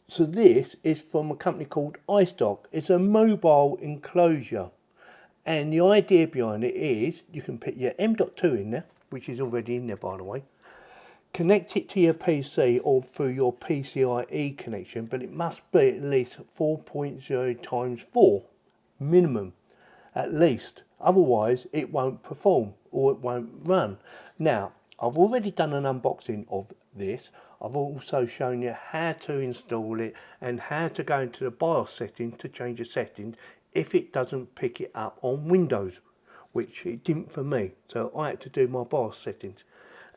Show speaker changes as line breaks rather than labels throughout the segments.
So this is from a company called iStock. It's a mobile enclosure. And the idea behind it is you can put your M.2 in there, which is already in there by the way. Connect it to your PC or through your PCIe connection, but it must be at least 4.0 times 4 minimum, at least. Otherwise it won't perform or it won't run. Now, I've already done an unboxing of this. I've also shown you how to install it and how to go into the BIOS setting to change the settings if it doesn't pick it up on Windows, which it didn't for me. So I had to do my BIOS settings.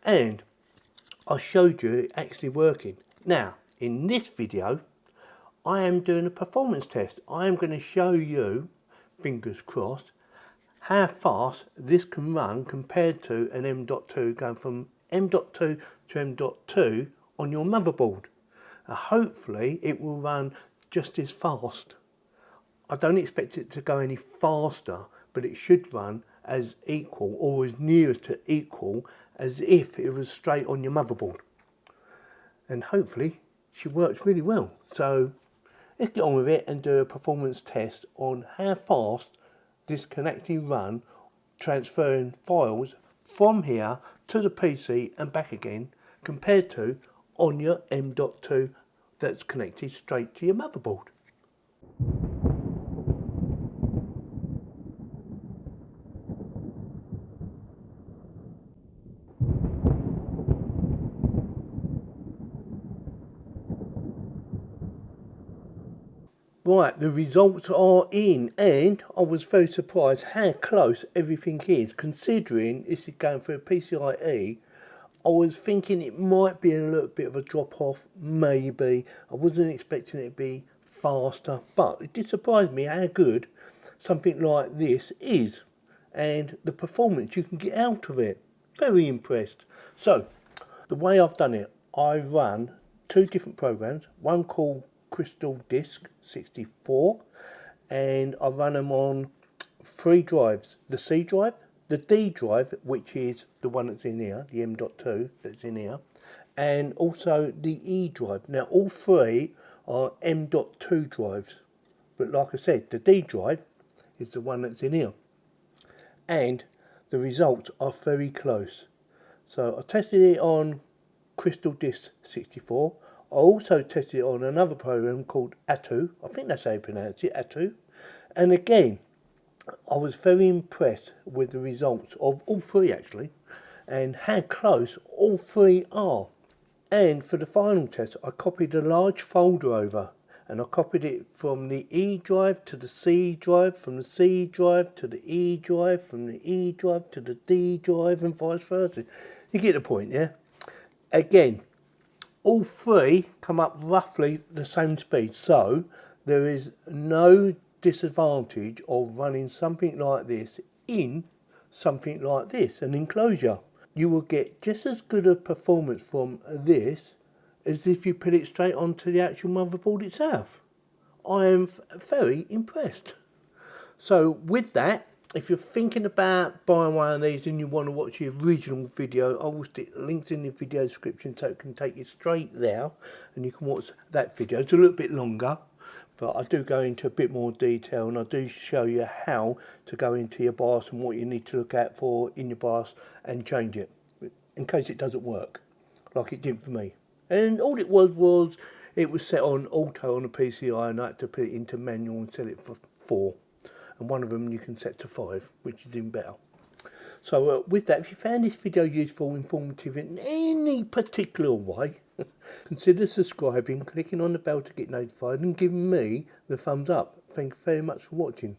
And I showed you it actually working. Now, in this video, I am doing a performance test. I am going to show you, fingers crossed, how fast this can run compared to an M.2 going from M.2 to M.2 on your motherboard. Hopefully it will run just as fast. I don't expect it to go any faster, but it should run as equal or as near to equal as if it was straight on your motherboard. And hopefully she works really well. So let's get on with it and do a performance test on how fast this can actually run, transferring files from here to the PC and back again compared to on your M.2 that's connected straight to your motherboard. Right, the results are in, and I was very surprised how close everything is, considering this is going through a PCIe. I was thinking it might be a little bit of a drop off, maybe. I wasn't expecting it to be faster, but it did surprise me how good something like this is, and the performance you can get out of it. Very impressed. So, the way I've done it, I run two different programs, one called Crystal Disk 64, and I run them on 3 drives: the C drive, the D drive, which is the one that's in here, the M.2 that's in here, and also the E drive. Now all 3 are M.2 drives, but like I said, the D drive is the one that's in here, and the results are very close. So I tested it on Crystal Disk 64. I also tested it on another program called M.2, I think that's how you pronounce it, M.2. And again, I was very impressed with the results of all 3 actually, and how close all 3 are. And for the final test, I copied a large folder over, and I copied it from the E drive to the C drive, from the C drive to the E drive, from the E drive to the D drive, and vice versa. You get the point, yeah? Again, all 3 come up roughly the same speed, so there is no disadvantage of running something like this in something like this, an enclosure. You will get just as good a performance from this as if you put it straight onto the actual motherboard itself. I am very impressed. So with that, if you're thinking about buying one of these and you want to watch the original video, I will stick links in the video description so it can take you straight there and you can watch that video. It's a little bit longer, but I do go into a bit more detail, and I do show you how to go into your BIOS and what you need to look out for in your BIOS and change it in case it doesn't work like it did for me. And all it was it was set on auto on the PCI, and I had to put it into manual and set it for 4. And one of them you can set to 5, which is even better. So with that, if you found this video useful, informative in any particular way, consider subscribing, clicking on the bell to get notified, and giving me the thumbs up. Thank you very much for watching.